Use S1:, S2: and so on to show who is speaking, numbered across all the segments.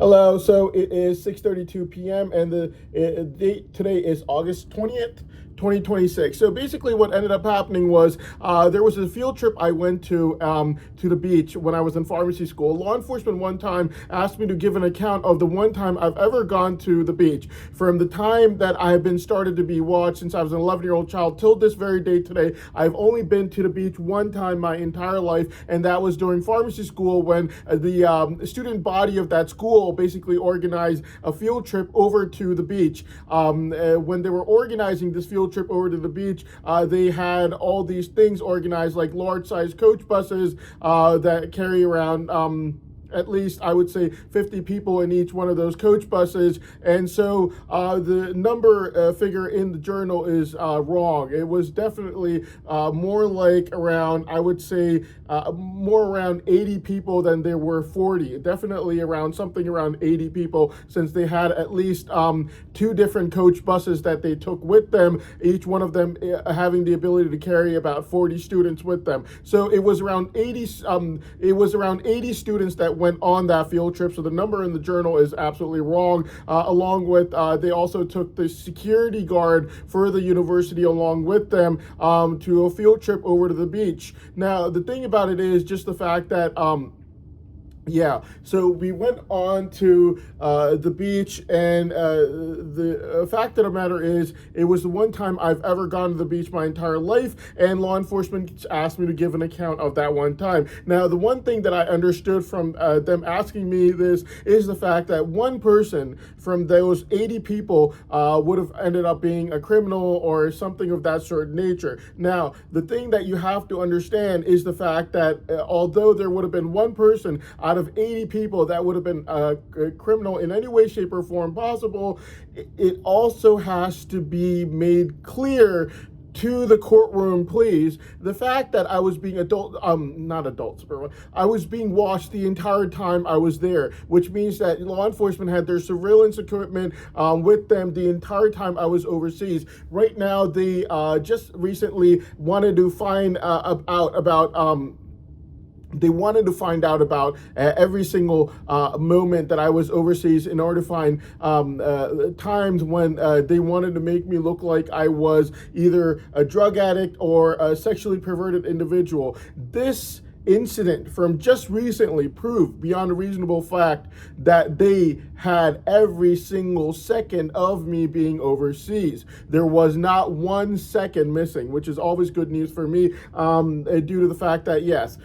S1: Hello. So it is 6:32 p.m. and the date today is August 20th, 2026. So basically, what ended up happening was there was a field trip I went to the beach when I was in pharmacy school. Law enforcement one time asked me to give an account of the one time I've ever gone to the beach. From the time that I have been started to be watched since I was an 11-year-old child till this very day today, I've only been to the beach one time my entire life, and that was during pharmacy school when the student body of that school basically organized a field trip over to the beach. When they were organizing this field trip over to the beach, they had all these things organized, like large size coach buses that carry around at least I would say 50 people in each one of those coach buses. And so the number figure in the journal is wrong. It was definitely more like around, I would say, more around 80 people than there were 40. Definitely around something around 80 people, since they had at least two different coach buses that they took with them, each one of them having the ability to carry about 40 students with them. So it was around 80 students that went on that field trip. So the number in the journal is absolutely wrong. Along with they also took the security guard for the university along with them to a field trip over to the beach. Now the thing about it is just the fact that yeah, so we went on to the beach, and the fact of the matter is, it was the one time I've ever gone to the beach my entire life, and law enforcement asked me to give an account of that one time. Now, the one thing that I understood from them asking me this is the fact that one person from those 80 people would have ended up being a criminal or something of that sort of nature. Now, the thing that you have to understand is the fact that although there would have been one person out of 80 people that would have been a criminal in any way, shape, or form possible, it also has to be made clear to the courtroom, please, the fact that I was being I was being watched the entire time I was there, which means that law enforcement had their surveillance equipment with them the entire time I was overseas. Right now, they just recently wanted to find out about every single moment that I was overseas in order to find times when they wanted to make me look like I was either a drug addict or a sexually perverted individual. This incident from just recently proved beyond a reasonable fact that they had every single second of me being overseas. There was not 1 second missing, which is always good news for me, due to the fact that, yes.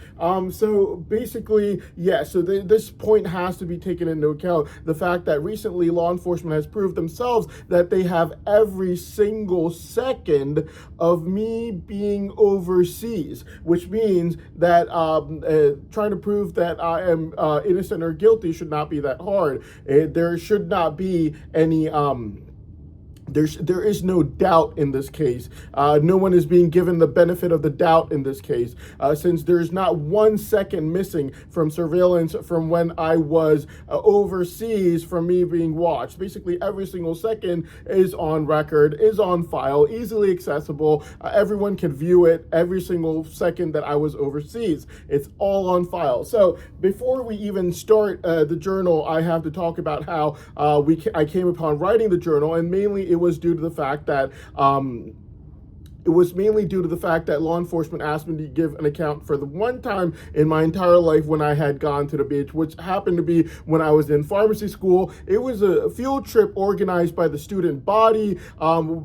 S1: So basically, yes, so this point has to be taken into account. The fact that recently law enforcement has proved themselves that they have every single second of me being overseas, which means that trying to prove that I am innocent or guilty should not be that hard. There should not be any there is no doubt in this case. No one is being given the benefit of the doubt in this case, since there's not 1 second missing from surveillance from when I was overseas from me being watched. Basically, every single second is on record, is on file, easily accessible. Everyone can view it every single second that I was overseas. It's all on file. So before we even start the journal, I have to talk about how I came upon writing the journal, and mainly it was due to the fact that law enforcement asked me to give an account for the one time in my entire life when I had gone to the beach, which happened to be when I was in pharmacy school. It was a field trip organized by the student body. The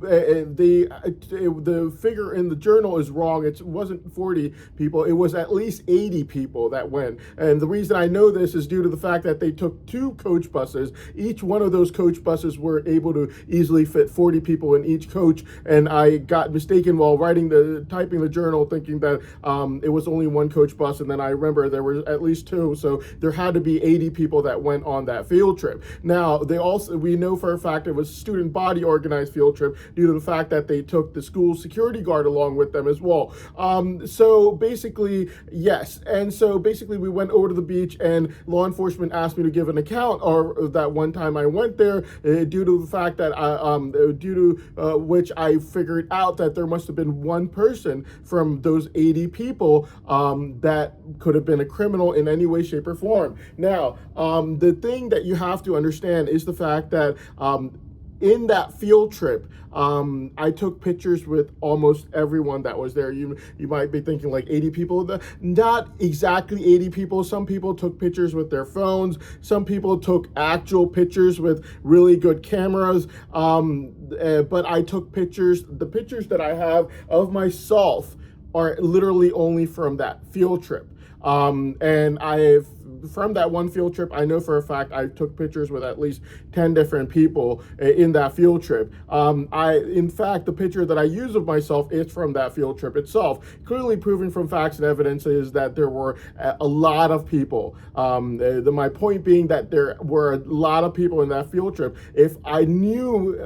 S1: figure in the journal is wrong. It wasn't 40 people. It was at least 80 people that went. And the reason I know this is due to the fact that they took two coach buses. Each one of those coach buses were able to easily fit 40 people in each coach. And I got mistaken while typing the journal, thinking that it was only one coach bus, and then I remember there were at least two, so there had to be 80 people that went on that field trip. Now, we know for a fact it was a student body organized field trip due to the fact that they took the school security guard along with them as well. So basically, yes, and so basically we went over to the beach, and law enforcement asked me to give an account of that one time I went there, due to the fact that which I figured out that there must must have been one person from those 80 people that could have been a criminal in any way, shape, or form. Now, the thing that you have to understand is the fact that in that field trip, I took pictures with almost everyone that was there. You might be thinking like 80 people. Not exactly 80 people. Some people took pictures with their phones. Some people took actual pictures with really good cameras. But I took pictures. The pictures that I have of myself are literally only from that field trip. And from that one field trip, I know for a fact I took pictures with at least 10 different people in that field trip. In fact, the picture that I use of myself is from that field trip itself, clearly proving from facts and evidence is that there were a lot of people. My point being that there were a lot of people in that field trip. If I knew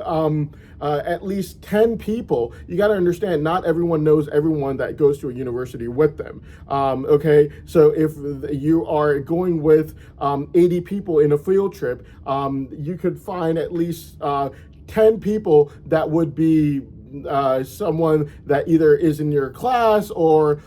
S1: at least 10 people, you got to understand, not everyone knows everyone that goes to a university with them. Okay, so if you are going with 80 people in a field trip, you could find at least 10 people that would be someone that either is in your class or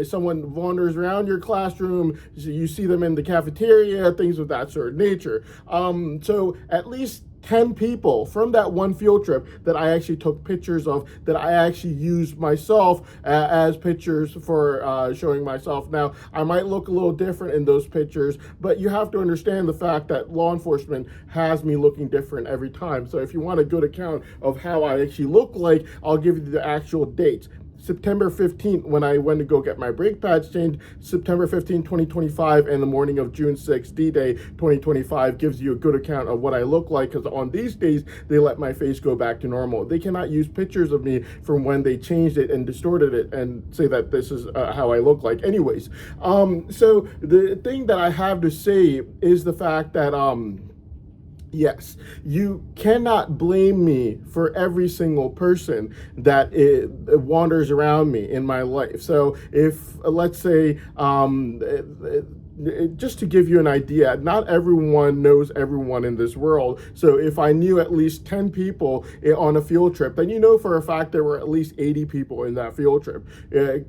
S1: someone wanders around your classroom. So you see them in the cafeteria, things of that sort of nature. So at least 10 people from that one field trip that I actually took pictures of, that I actually used myself as pictures for showing myself. Now, I might look a little different in those pictures, but you have to understand the fact that law enforcement has me looking different every time. So if you want a good account of how I actually look like, I'll give you the actual dates. September 15th, when I went to go get my brake pads changed, September 15, 2025, and the morning of June 6, D-Day 2025, gives you a good account of what I look like, because on these days, they let my face go back to normal. They cannot use pictures of me from when they changed it and distorted it and say that this is how I look like. Anyways, so the thing that I have to say is the fact that, yes, you cannot blame me for every single person that wanders around me in my life. So if, let's say, just to give you an idea, not everyone knows everyone in this world. So if I knew at least 10 people on a field trip, then you know for a fact there were at least 80 people in that field trip,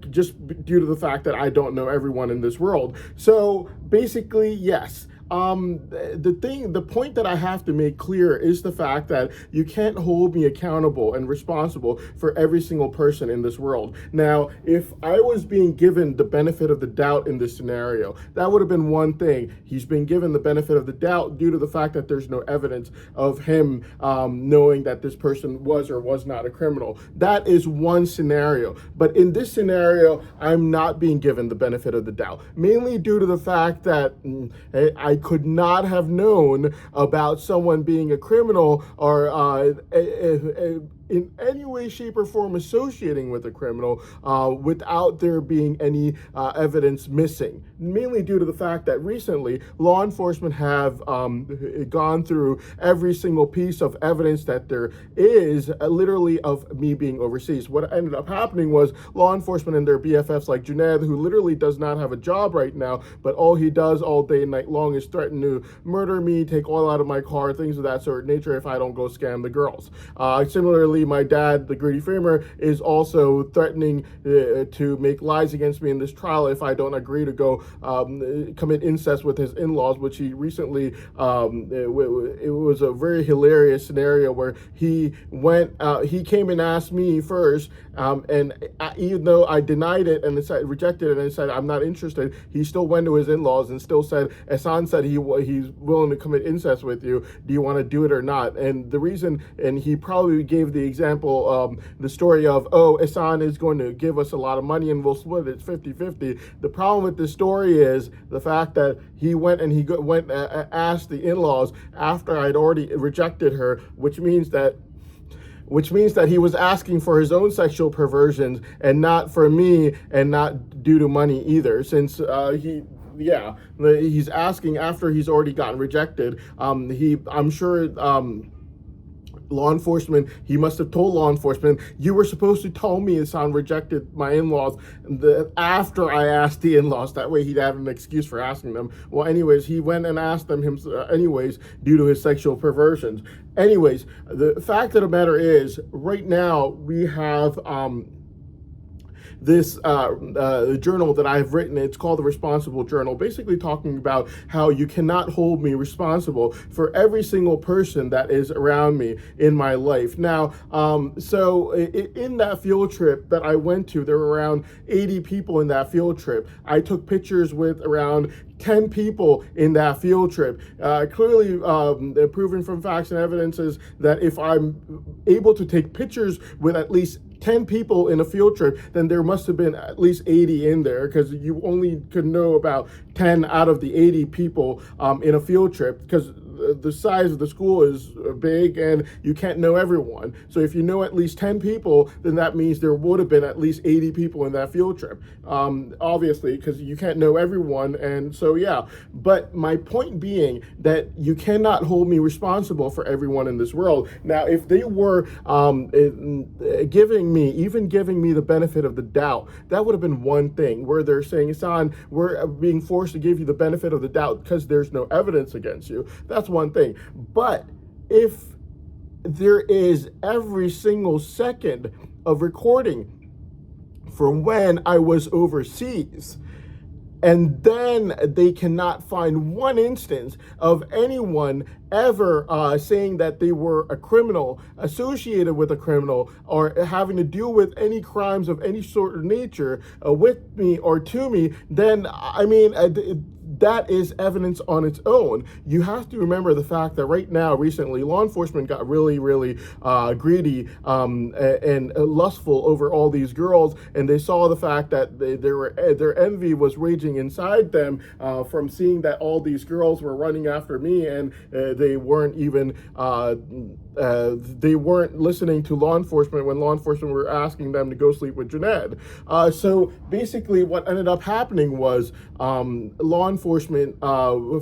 S1: just due to the fact that I don't know everyone in this world. So basically, yes. The point that I have to make clear is the fact that you can't hold me accountable and responsible for every single person in this world. Now, if I was being given the benefit of the doubt in this scenario, that would have been one thing. He's been given the benefit of the doubt due to the fact that there's no evidence of him knowing that this person was or was not a criminal. That is one scenario. But in this scenario, I'm not being given the benefit of the doubt, mainly due to the fact that I could not have known about someone being a criminal or in any way, shape, or form associating with a criminal without there being any evidence missing. Mainly due to the fact that recently law enforcement have gone through every single piece of evidence that there is, literally, of me being overseas. What ended up happening was law enforcement and their BFFs like Junaid, who literally does not have a job right now, but all he does all day and night long is threaten to murder me, take oil out of my car, things of that sort of nature if I don't go scam the girls. Similarly, my dad, the Greedy Framer, is also threatening to make lies against me in this trial if I don't agree to go commit incest with his in-laws, which he recently, it was a very hilarious scenario where he came and asked me first, and even though I denied it and rejected it and said I'm not interested, he still went to his in-laws and still said, Ehsan said he's willing to commit incest with you. Do you want to do it or not? And the reason, and he probably gave the example, the story of, oh, Ehsan is going to give us a lot of money and we'll split it 50-50. The problem with this story is the fact that he went and asked the in-laws after I'd already rejected her, which means that he was asking for his own sexual perversions and not for me, and not due to money either, since he's asking after he's already gotten rejected. I'm sure Law enforcement, he must have told law enforcement, you were supposed to tell me Hassan rejected my in-laws after I asked the in-laws. That way he'd have an excuse for asking them. Well, anyways, he went and asked them anyways due to his sexual perversions. Anyways, the fact of the matter is, right now we have this journal that I've written. It's called The Responsible Journal, basically talking about how you cannot hold me responsible for every single person that is around me in my life. Now, so in that field trip that I went to, there were around 80 people in that field trip. I took pictures with around 10 people in that field trip. Clearly proven from facts and evidences that if I'm able to take pictures with at least 10 people in a field trip, then there must have been at least 80 in there, because you only could know about 10 out of the 80 people in a field trip, because the size of the school is big and you can't know everyone. So if you know at least 10 people, then that means there would have been at least 80 people in that field trip, obviously, because you can't know everyone. And so, yeah, but my point being that you cannot hold me responsible for everyone in this world. Now, if they were giving me the benefit of the doubt, that would have been one thing, where they're saying, Hassan, we're being forced to give you the benefit of the doubt because there's no evidence against you. That's one thing. But if there is every single second of recording from when I was overseas, and then they cannot find one instance of anyone ever saying that they were a criminal, associated with a criminal, or having to deal with any crimes of any sort of nature with me or to me, then, I mean, that is evidence on its own. You have to remember the fact that right now, recently, law enforcement got really, really greedy and lustful over all these girls, and they saw the fact that their envy was raging inside them from seeing that all these girls were running after me, and they weren't even they weren't listening to law enforcement when law enforcement were asking them to go sleep with Junaid. So basically, what ended up happening was law enforcement,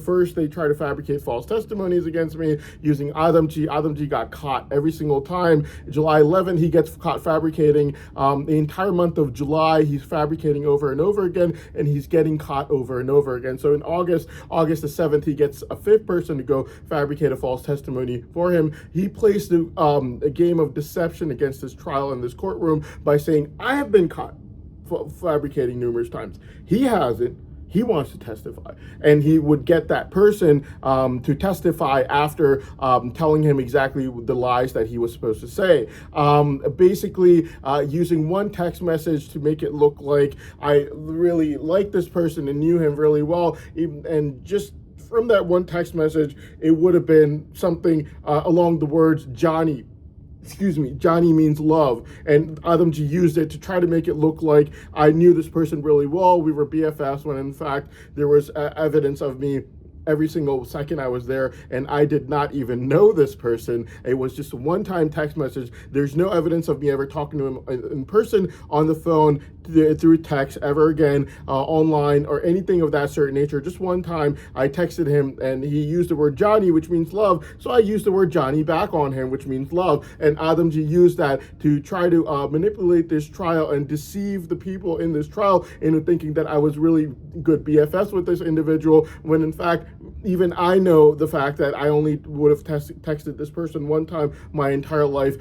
S1: first they tried to fabricate false testimonies against me using Adamji. Adamji got caught every single time. July 11th, he gets caught fabricating. The entire month of July, he's fabricating over and over again, and he's getting caught over and over again. So in August the 7th, he gets a fifth person to go fabricate a false testimony for him. He placed a game of deception against this trial in this courtroom by saying, I have been caught fabricating numerous times. He hasn't. He wants to testify, and he would get that person to testify after telling him exactly the lies that he was supposed to say. Basically, using one text message to make it look like I really liked this person and knew him really well, and just from that one text message, it would have been something along the words, Johnny means love. And Adamji used it to try to make it look like I knew this person really well. We were BFFs, when in fact there was evidence of me every single second I was there, and I did not even know this person. It was just a one-time text message. There's no evidence of me ever talking to him in person, on the phone, through text, ever again, online, or anything of that certain nature. Just one time I texted him, and he used the word Johnny, which means love, so I used the word Johnny back on him, which means love. And Adamji used that to try to manipulate this trial and deceive the people in this trial into thinking that I was really good BFFs with this individual, when in fact, even I know the fact that I only would have texted this person one time my entire life.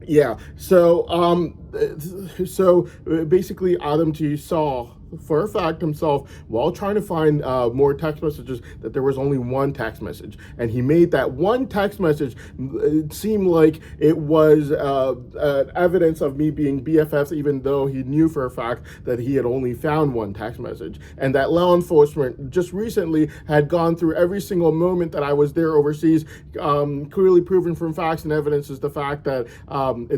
S1: Yeah, so basically Adamji saw for a fact himself, while trying to find more text messages, that there was only one text message, and he made that one text message seem like it was evidence of me being BFFs, even though he knew for a fact that he had only found one text message, and that law enforcement just recently had gone through every single moment that I was there overseas. Clearly proven from facts and evidence is the fact that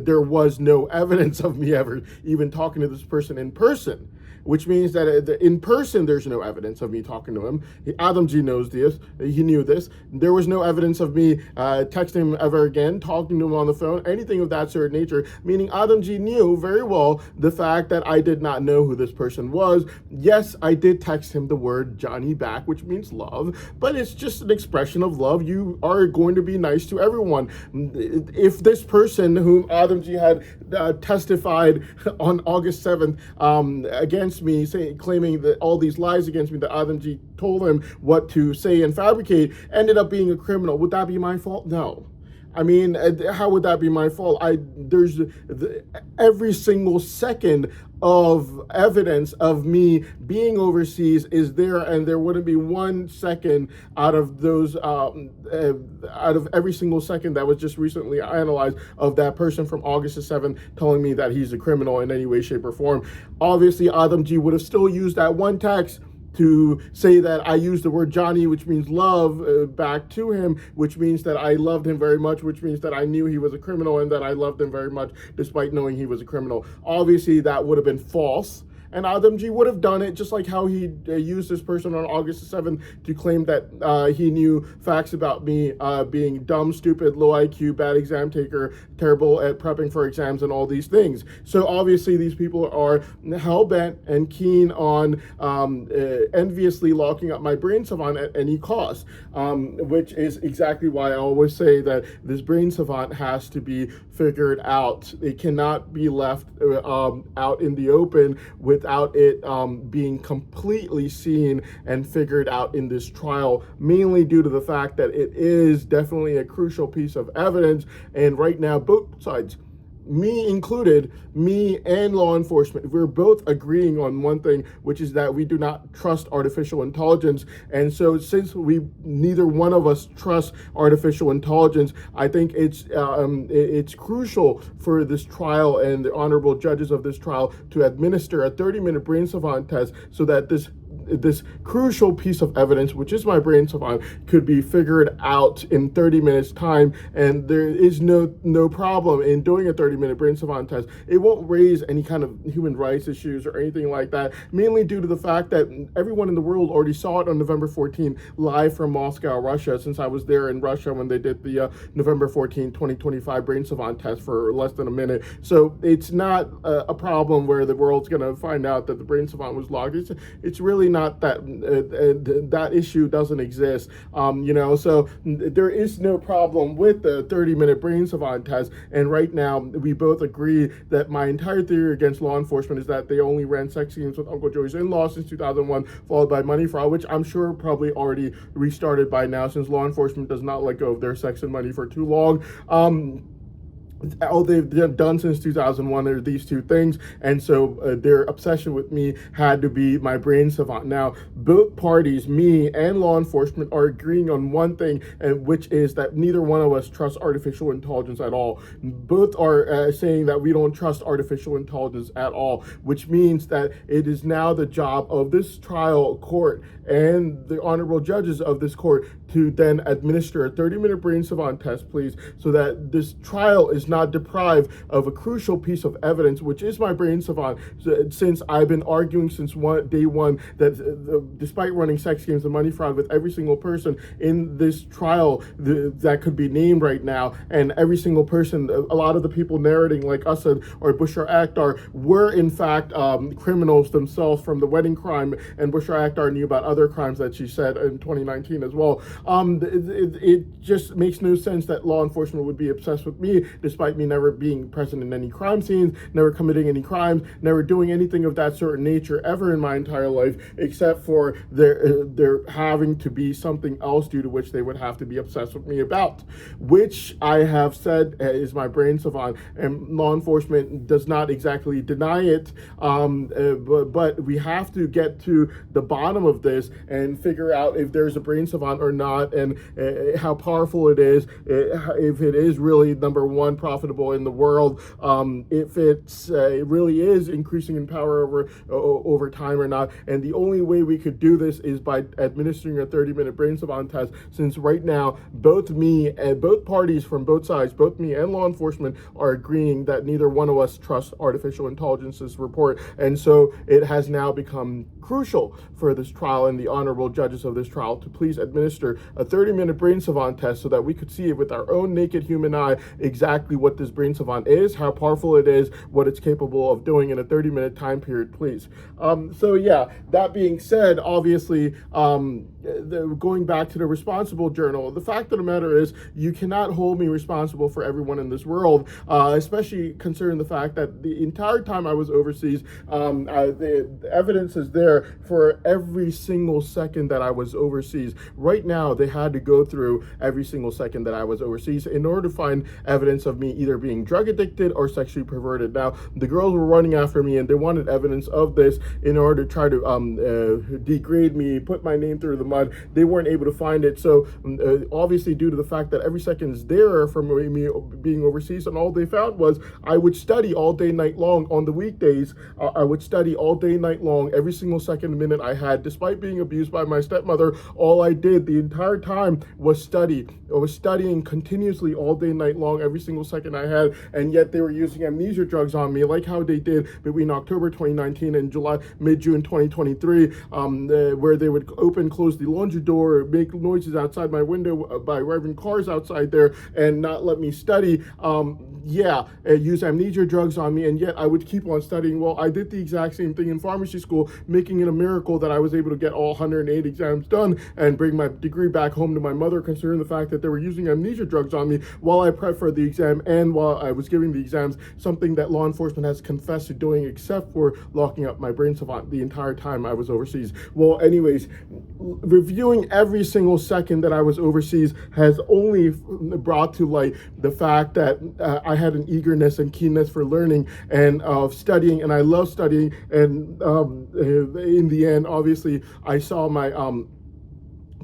S1: there was no evidence of me ever even talking to this person in person. which means that in person there's no evidence of me talking to him. Adam G knows this. He knew this. There was no evidence of me texting him ever again, talking to him on the phone, anything of that sort of nature, meaning Adam G knew very well the fact that I did not know who this person was. Yes, I did text him the word Johnny back, which means love, but it's just an expression of love. You are going to be nice to everyone. If this person whom Adam G had testified on August 7th against me, claiming that all these lies against me that Adam G told him what to say and fabricate, ended up being a criminal, would that be my fault? No. I mean, how would that be my fault? There's every single second of evidence of me being overseas is there, and there wouldn't be 1 second out of those, out of every single second that was just recently analyzed of that person from August the 7th telling me that he's a criminal in any way, shape, or form. Obviously, Adam G would have still used that one text to say that I used the word Johnny, which means love, back to him, which means that I loved him very much, which means that I knew he was a criminal and that I loved him very much despite knowing he was a criminal. Obviously, that would have been false. And Adam G would have done it just like how he used this person on August the 7th to claim that he knew facts about me being dumb, stupid, low IQ, bad exam taker, terrible at prepping for exams, and all these things. So obviously these people are hell-bent and keen on enviously locking up my brain savant at any cost, which is exactly why I always say that this brain savant has to be figured out. It cannot be left out in the open without it being completely seen and figured out in this trial, mainly due to the fact that it is definitely a crucial piece of evidence. And right now, both sides, me included, me and law enforcement, we're both agreeing on one thing, which is that we do not trust artificial intelligence. And so since neither one of us trust artificial intelligence, I think it's crucial for this trial and the honorable judges of this trial to administer a 30-minute brain savant test so that this crucial piece of evidence, which is my brain savant, could be figured out in 30 minutes time. And there is no problem in doing a 30-minute brain savant test. It won't raise any kind of human rights issues or anything like that, mainly due to the fact that everyone in the world already saw it on November 14 live from Moscow, Russia, since I was there in Russia when they did the November 14, 2025 brain savant test for less than a minute. So it's not a problem where the world's going to find out that the brain savant was logged. It's really not that that issue doesn't exist, so there is no problem with the 30-minute brain savant test. And right now we both agree that my entire theory against law enforcement is that they only ran sex scenes with Uncle Joey's in-laws since 2001, followed by money fraud, which I'm sure probably already restarted by now since law enforcement does not let go of their sex and money for too long. All they've done since 2001 are these two things, and so their obsession with me had to be my brain savant. Now, both parties, me and law enforcement, are agreeing on one thing, which is that neither one of us trusts artificial intelligence at all. Both are saying that we don't trust artificial intelligence at all, which means that it is now the job of this trial court and the honorable judges of this court to then administer a 30-minute brain savant test, please, so that this trial is not deprived of a crucial piece of evidence, which is my brain savant, since I've been arguing since day one that despite running sex games and money fraud with every single person in this trial that could be named right now, and every single person, a lot of the people narrating like Assad or Bushra Akhtar were in fact criminals themselves from the wedding crime, and Bushra Akhtar knew about other crimes that she said in 2019 as well. It just makes no sense that law enforcement would be obsessed with me, despite me never being present in any crime scenes, never committing any crimes, never doing anything of that certain nature ever in my entire life, except for there having to be something else due to which they would have to be obsessed with me about, which I have said is my brain savant, and law enforcement does not exactly deny it, but we have to get to the bottom of this and figure out if there's a brain savant or not, and how powerful it is, if it is really number one profitable in the world, if it really is increasing in power over time or not. And the only way we could do this is by administering a 30-minute brain savant test, since right now both me and both parties from both sides, both me and law enforcement, are agreeing that neither one of us trusts artificial intelligence's report. And so it has now become crucial for this trial and the honorable judges of this trial to please administer a 30-minute brain savant test so that we could see it with our own naked human eye exactly what this brain savant is, how powerful it is, what it's capable of doing in a 30-minute time period, please. So yeah, that being said, obviously, going back to the responsible journal, the fact of the matter is you cannot hold me responsible for everyone in this world, especially considering the fact that the entire time I was overseas, the evidence is there for every single second that I was overseas. Right now, they had to go through every single second that I was overseas in order to find evidence of me either being drug addicted or sexually perverted. Now, the girls were running after me and they wanted evidence of this in order to try to degrade me, put my name through the mud. They weren't able to find it. So obviously, due to the fact that every second is there from me being overseas, and all they found was I would study all day, night long on the weekdays. I would study all day, night long, every single second, minute I had. Despite being abused by my stepmother, all I did the entire time was study. I was studying continuously all day, night long, every single second I had, and yet they were using amnesia drugs on me, like how they did between October 2019 and mid-June 2023, where they would open, close the laundry door, make noises outside my window by driving cars outside there, and not let me study. Use amnesia drugs on me, and yet I would keep on studying. Well, I did the exact same thing in pharmacy school, making it a miracle that I was able to get all 108 exams done and bring my degree back home to my mother, considering the fact that they were using amnesia drugs on me while I prepped for the exam and while I was giving the exams, something that law enforcement has confessed to doing except for locking up my brain savant the entire time I was overseas. Well, anyways, reviewing every single second that I was overseas has only brought to light the fact that I had an eagerness and keenness for learning and studying, and I love studying. And in the end, obviously, I saw my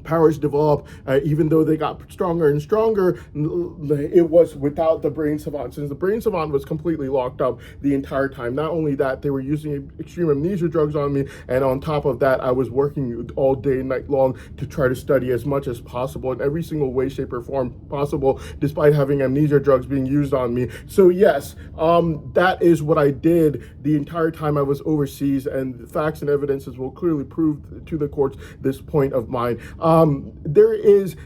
S1: powers develop, even though they got stronger and stronger. It was without the brain savant, since the brain savant was completely locked up the entire time. Not only that, they were using extreme amnesia drugs on me, and on top of that, I was working all day and night long to try to study as much as possible in every single way, shape, or form possible, despite having amnesia drugs being used on me. So yes, that is what I did the entire time I was overseas, and the facts and evidences will clearly prove to the courts this point of mine. There is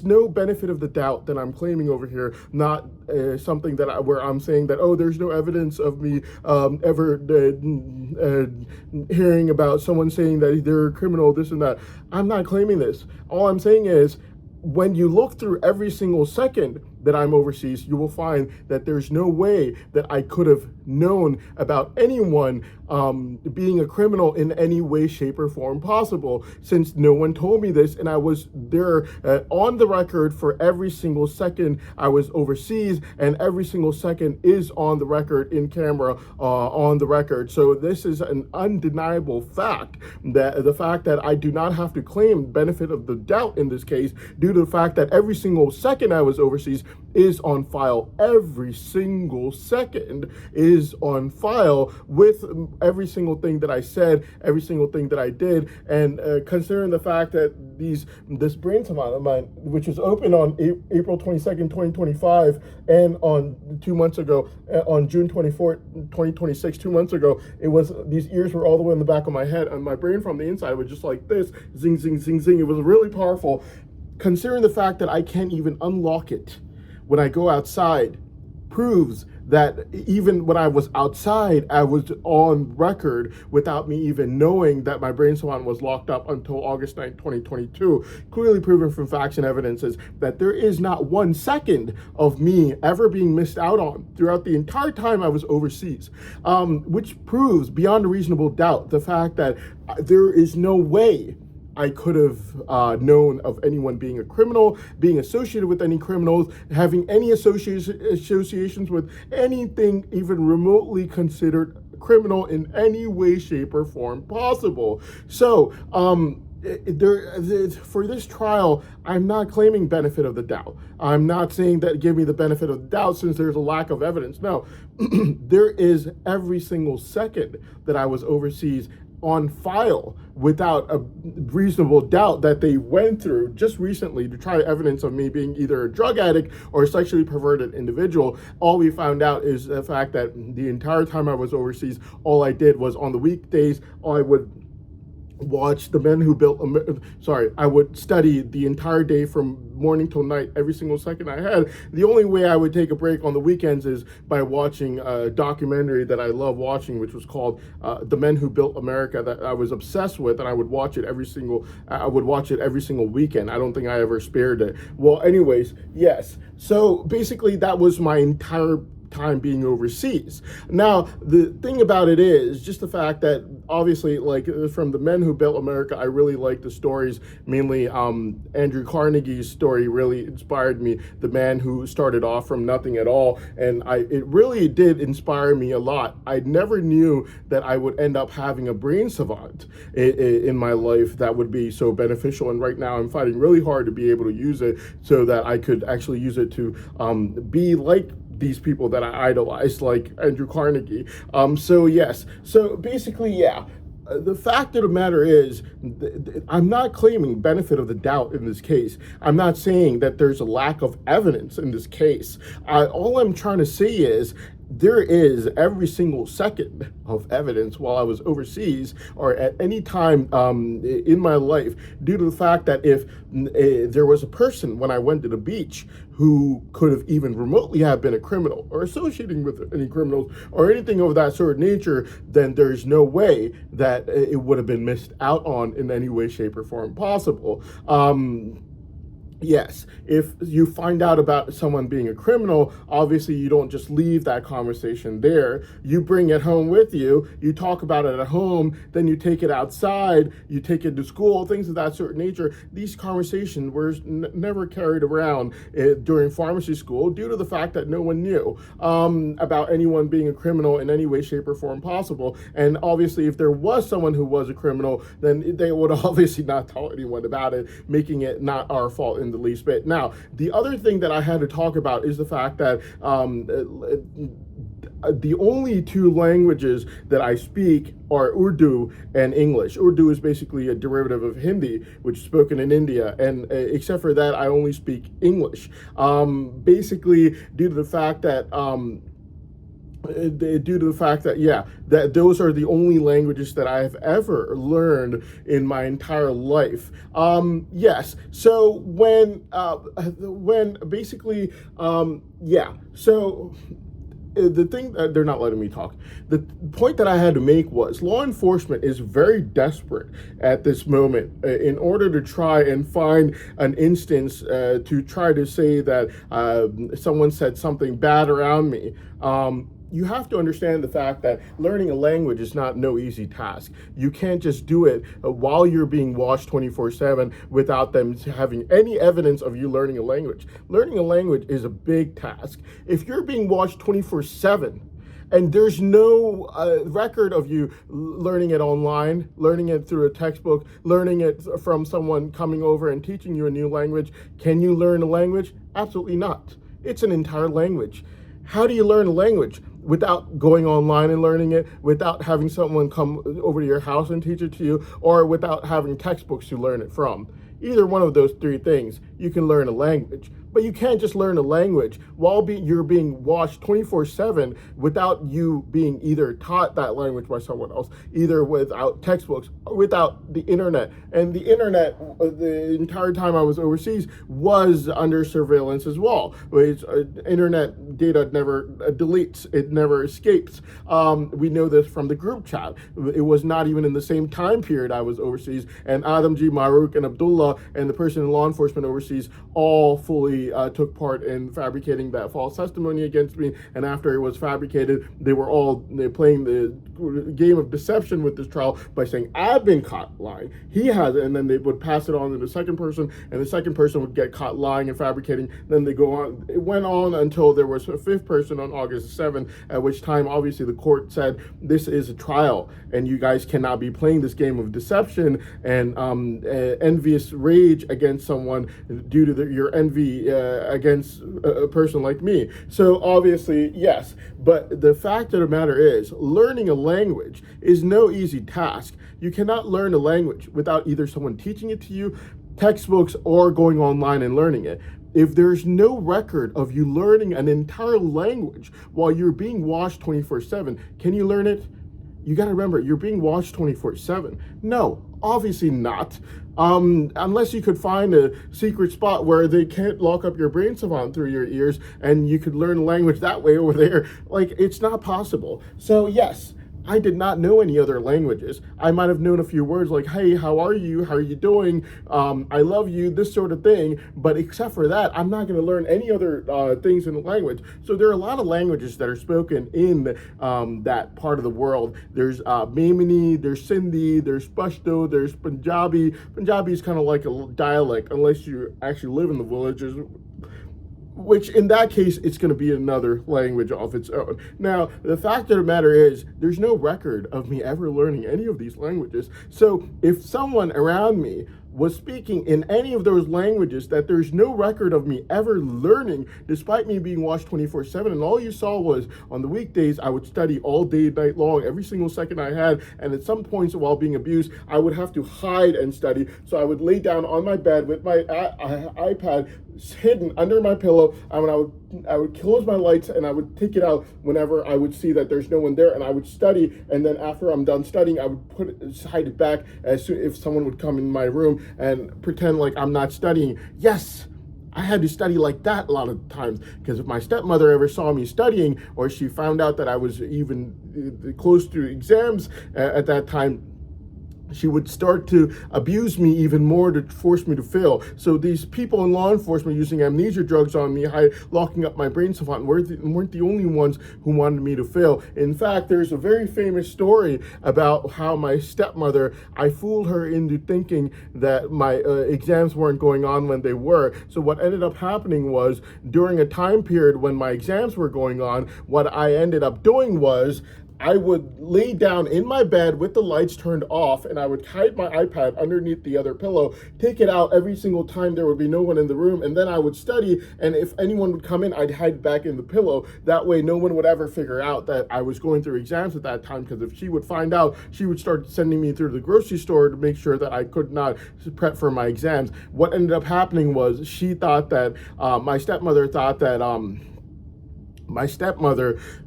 S1: no benefit of the doubt that I'm claiming over here, not something that where I'm saying that, oh, there's no evidence of me ever hearing about someone saying that they're a criminal, this and that. I'm not claiming this. All I'm saying is, when you look through every single second that I'm overseas, you will find that there's no way that I could have known about anyone being a criminal in any way, shape, or form possible, since no one told me this, and I was there on the record for every single second I was overseas, and every single second is on the record, in camera, on the record. So this is an undeniable fact, that the fact that I do not have to claim benefit of the doubt in this case, due to the fact that every single second I was overseas is on file. Every single second is on file with every single thing that I said, every single thing that I did. And considering the fact that this brain savant of mine, which was open on April 22nd, 2025, and on 2 months ago, on June 24th, 2026, 2 months ago, these ears were all the way in the back of my head, and my brain from the inside was just like this, zing, zing, zing, zing. It was really powerful. Considering the fact that I can't even unlock it when I go outside, proves that even when I was outside, I was on record without me even knowing that my brain savant was locked up until August 9th, 2022. Clearly proven from facts and evidences that there is not 1 second of me ever being missed out on throughout the entire time I was overseas, which proves beyond a reasonable doubt the fact that there is no way I could have known of anyone being a criminal, being associated with any criminals, having any associations with anything even remotely considered criminal in any way, shape, or form possible. So, for this trial, I'm not claiming benefit of the doubt. I'm not saying that give me the benefit of the doubt since there's a lack of evidence. No, there is every single second that I was overseas on file without a reasonable doubt that they went through just recently to try evidence of me being either a drug addict or a sexually perverted individual. All we found out is the fact that the entire time I was overseas, all I did was on the weekdays, I would watch The Men Who Built I would study the entire day from morning till night, every single second I had. The only way I would take a break on the weekends is by watching a documentary that I love watching, which was called The Men Who Built America, that I was obsessed with, and I would watch it every single weekend. I don't think I ever spared it. Well, anyways, yes. So basically that was my entire time being overseas. Now, the thing about it is just the fact that obviously, like from The Men Who Built America, I really like the stories, mainly Andrew Carnegie's story really inspired me, the man who started off from nothing at all, and it really did inspire me a lot. I never knew that I would end up having a brain savant in my life that would be so beneficial, and right now I'm fighting really hard to be able to use it so that I could actually use it to be like these people that I idolize, like Andrew Carnegie. So yes, so basically, yeah. The fact of the matter is, I'm not claiming benefit of the doubt in this case. I'm not saying that there's a lack of evidence in this case. All I'm trying to say is, there is every single second of evidence while I was overseas or at any time in my life, due to the fact that if there was a person when I went to the beach who could have even remotely have been a criminal or associating with any criminals or anything of that sort of nature, then there's no way that it would have been missed out on in any way, shape, or form possible. Yes, if you find out about someone being a criminal, obviously you don't just leave that conversation there. You bring it home with you, you talk about it at home, then you take it outside, you take it to school, things of that sort of nature. These conversations were never carried around during pharmacy school due to the fact that no one knew about anyone being a criminal in any way, shape, or form possible. And obviously if there was someone who was a criminal, then they would obviously not tell anyone about it, making it not our fault in the least bit. Now, the other thing that I had to talk about is the fact that the only two languages that I speak are Urdu and English. Urdu is basically a derivative of Hindi, which is spoken in India, and except for that, I only speak English. Basically, due to the fact that that those are the only languages that I have ever learned in my entire life. Yes. So when basically, so the thing that they're not letting me talk. The point that I had to make was law enforcement is very desperate at this moment in order to try and find an instance to try to say that someone said something bad around me. You have to understand the fact that learning a language is not no easy task. You can't just do it while you're being watched 24/7 without them having any evidence of you learning a language. Learning a language is a big task. If you're being watched 24/7 and there's no record of you learning it online, learning it through a textbook, learning it from someone coming over and teaching you a new language, can you learn a language? Absolutely not. It's an entire language. How do you learn a language? Without going online and learning it, without having someone come over to your house and teach it to you, or without having textbooks to learn it from. Either one of those three things, you can learn a language. But you can't just learn a language while you're being watched 24/7 without you being either taught that language by someone else, either without textbooks or without the internet. And the internet, the entire time I was overseas, was under surveillance as well. Internet data never deletes, it never escapes. We know this from the group chat. It was not even in the same time period I was overseas, and Adamji, Maruk, and Abdullah, and the person in law enforcement overseas all fully they took part in fabricating that false testimony against me. And after it was fabricated, they were all playing the game of deception with this trial by saying, I've been caught lying, he hasn't, and then they would pass it on to the second person, and the second person would get caught lying and fabricating. Then they go on. It went on until there was a fifth person on August 7th, at which time obviously the court said, this is a trial and you guys cannot be playing this game of deception and envious rage against someone due to your envy against a person like me. So obviously, yes, but the fact of the matter is, learning a language is no easy task. You cannot learn a language without either someone teaching it to you, textbooks, or going online and learning it. If there's no record of you learning an entire language while you're being watched 24/7, can you learn it? You got to remember, you're being watched 24/7. No, obviously not. Unless you could find a secret spot where they can't lock up your brain savant through your ears and you could learn language that way over there. Like, it's not possible. So yes, I did not know any other languages. I might have known a few words like, hey, how are you? How are you doing? I love you, this sort of thing. But except for that, I'm not going to learn any other things in the language. So there are a lot of languages that are spoken in that part of the world. There's Memoni, there's Sindhi, there's Pashto, there's Punjabi. Punjabi is kind of like a dialect, unless you actually live in the villages, which in that case, it's going to be another language of its own. Now, the fact of the matter is, there's no record of me ever learning any of these languages. So if someone around me was speaking in any of those languages that there's no record of me ever learning, despite me being watched 24/7, and all you saw was on the weekdays, I would study all day, night long, every single second I had, and at some points while being abused, I would have to hide and study. So I would lay down on my bed with my iPad hidden under my pillow, and I would close my lights and I would take it out whenever I would see that there's no one there, and I would study, and then after I'm done studying, I would hide it back as soon if someone would come in my room and pretend like I'm not studying. Yes, I had to study like that a lot of times, because if my stepmother ever saw me studying, or she found out that I was even close to exams at that time, she would start to abuse me even more to force me to fail. So these people in law enforcement using amnesia drugs on me, locking up my brain savant, weren't the only ones who wanted me to fail. In fact, there's a very famous story about how my stepmother, I fooled her into thinking that my exams weren't going on when they were. So what ended up happening was, during a time period when my exams were going on, what I ended up doing was, I would lay down in my bed with the lights turned off, and I would hide my iPad underneath the other pillow, take it out every single time there would be no one in the room, and then I would study, and if anyone would come in, I'd hide back in the pillow. That way no one would ever figure out that I was going through exams at that time, because if she would find out, she would start sending me through the grocery store to make sure that I could not prep for my exams. What ended up happening was, she thought that, my stepmother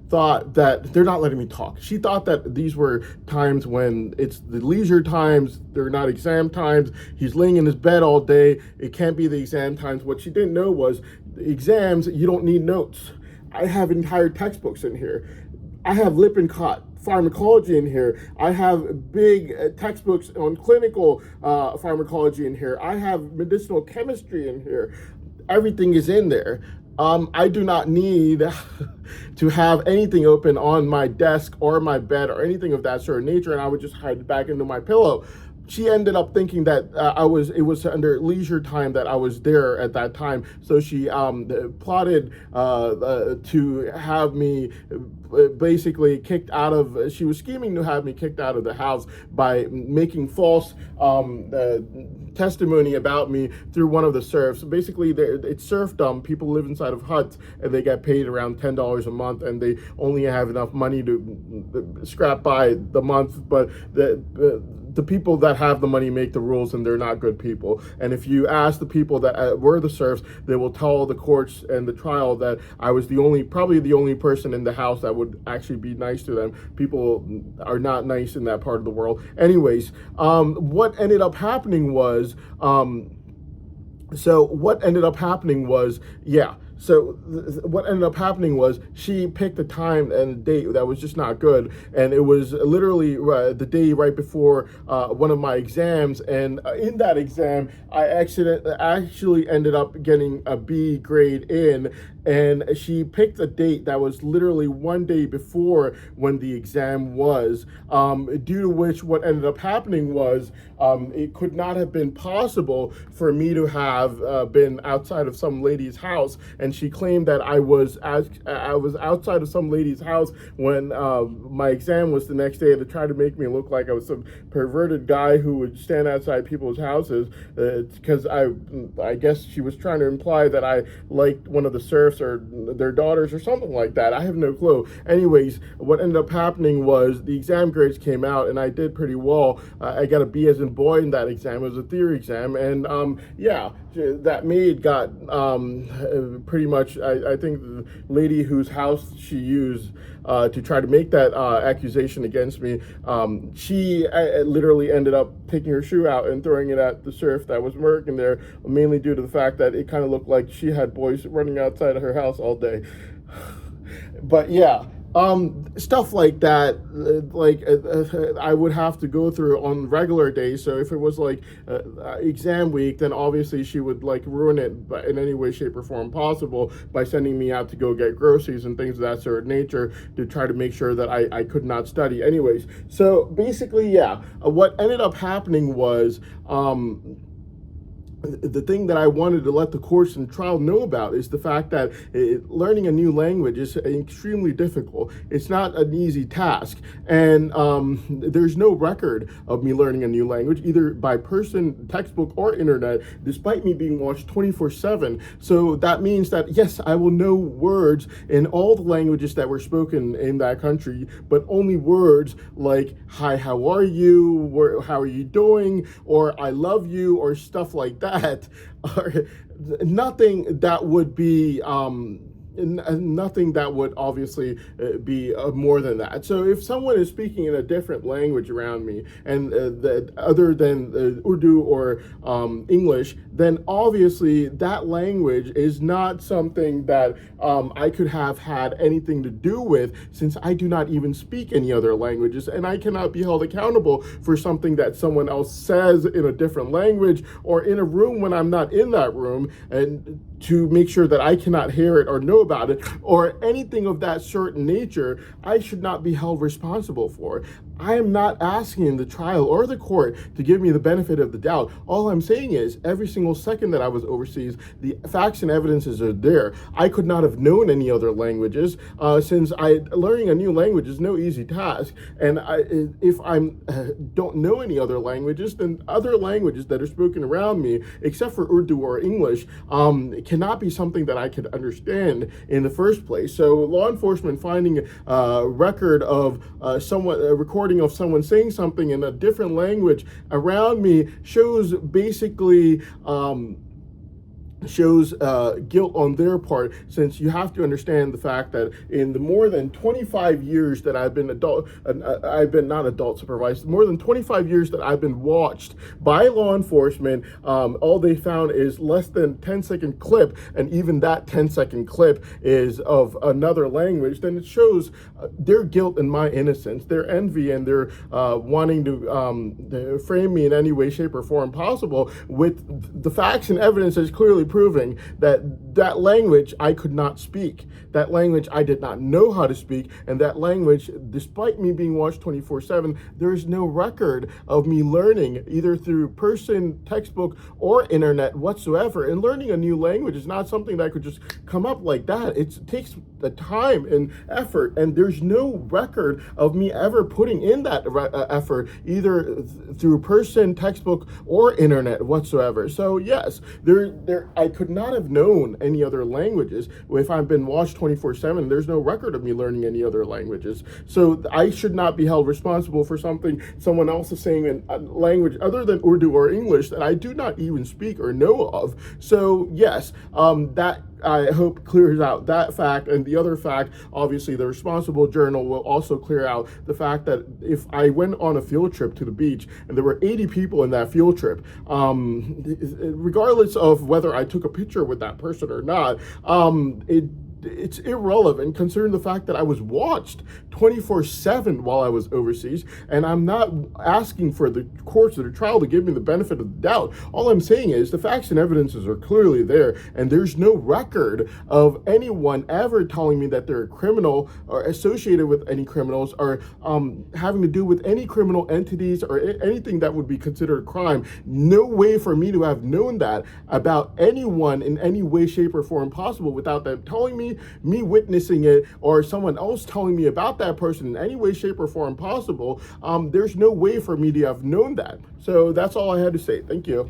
S1: thought that they're not letting me talk. She thought that these were times when it's the leisure times, they're not exam times. He's laying in his bed all day. It can't be the exam times. What she didn't know was, exams, you don't need notes. I have entire textbooks in here. I have Lippincott pharmacology in here. I have big textbooks on clinical pharmacology in here. I have medicinal chemistry in here. Everything is in there. I do not need to have anything open on my desk or my bed or anything of that sort of nature, and I would just hide it back into my pillow. She ended up thinking that it was under leisure time that I was there at that time. So she plotted to have me basically kicked out of, she was scheming to have me kicked out of the house by making false testimony about me through one of the serfs. So basically, it's serfdom. People live inside of huts and they get paid around $10 a month, and they only have enough money to scrap by the month, but the people that have the money make the rules, and they're not good people. And if you ask the people that were the serfs, they will tell the courts and the trial that I was probably the only person in the house that would actually be nice to them. People are not nice in that part of the world. Anyways, what ended up happening was, So what ended up happening was she picked a time and a date that was just not good, and it was literally the day right before one of my exams. And in that exam, I actually ended up getting a B grade in, and she picked a date that was literally one day before when the exam was, due to which what ended up happening was it could not have been possible for me to have been outside of some lady's house. And she claimed that I was outside of some lady's house when my exam was the next day, to try to make me look like I was some perverted guy who would stand outside people's houses, because I guess she was trying to imply that I liked one of the serfs or their daughters or something like that. I have no clue. Anyways, what ended up happening was the exam grades came out and I did pretty well. I got a B as in boy in that exam. It was a theory exam, and yeah, that maid got pretty much, I think the lady whose house she used to try to make that accusation against me, she literally ended up taking her shoe out and throwing it at the serf that was working there, mainly due to the fact that it kind of looked like she had boys running outside of her house all day. But yeah, stuff like that, I would have to go through on regular days. So if it was like exam week, then obviously she would like ruin it in any way, shape, or form possible by sending me out to go get groceries and things of that sort of nature to try to make sure that I could not study. Anyways, so basically, yeah, what ended up happening was, the thing that I wanted to let the courts and trial know about is the fact that learning a new language is extremely difficult. It's not an easy task, and there's no record of me learning a new language, either by person, textbook, or internet, despite me being watched 24/7. So that means that, yes, I will know words in all the languages that were spoken in that country, but only words like, hi, how are you, how are you doing, or I love you, or stuff like that. Or nothing that would be nothing that would obviously be more than that. So if someone is speaking in a different language around me, and other than Urdu or English, then obviously that language is not something that I could have had anything to do with, since I do not even speak any other languages, and I cannot be held accountable for something that someone else says in a different language, or in a room when I'm not in that room, and to make sure that I cannot hear it or know about it, or anything of that certain nature, I should not be held responsible for. I am not asking the trial or the court to give me the benefit of the doubt. All I'm saying is, every single second that I was overseas, the facts and evidences are there. I could not have known any other languages, since learning a new language is no easy task. And if I don't know any other languages, then other languages that are spoken around me, except for Urdu or English, cannot be something that I could understand in the first place. So law enforcement finding a record of a recording of someone saying something in a different language around me shows basically guilt on their part, since you have to understand the fact that in the more than 25 years that I've been not adult supervised, more than 25 years that I've been watched by law enforcement, all they found is less than 10-second clip, and even that 10-second clip is of another language. Then it shows their guilt and my innocence, their envy, and their wanting to frame me in any way, shape, or form possible, with the facts and evidence is clearly proving that language I could not speak, that language I did not know how to speak, and that language, despite me being watched 24/7, there is no record of me learning, either through person, textbook, or internet whatsoever. And learning a new language is not something that could just come up like that. It takes the time and effort, and there's no record of me ever putting in that effort, either through person, textbook, or internet whatsoever. So yes, I could not have known any other languages if I've been watched 24/7. There's no record of me learning any other languages. So I should not be held responsible for something someone else is saying in a language other than Urdu or English that I do not even speak or know of. So yes, that I hope clears out that fact. And the other fact, obviously, the responsible journal will also clear out the fact that if I went on a field trip to the beach and there were 80 people in that field trip, regardless of whether I took a picture with that person or not, it's irrelevant considering the fact that I was watched 24/7 while I was overseas, and I'm not asking for the courts or the trial to give me the benefit of the doubt. All I'm saying is the facts and evidences are clearly there, and there's no record of anyone ever telling me that they're a criminal or associated with any criminals or having to do with any criminal entities or anything that would be considered a crime. No way for me to have known that about anyone in any way, shape, or form possible without them telling me witnessing it, or someone else telling me about that person in any way, shape, or form possible. There's no way for me to have known that. So that's all I had to say. Thank you.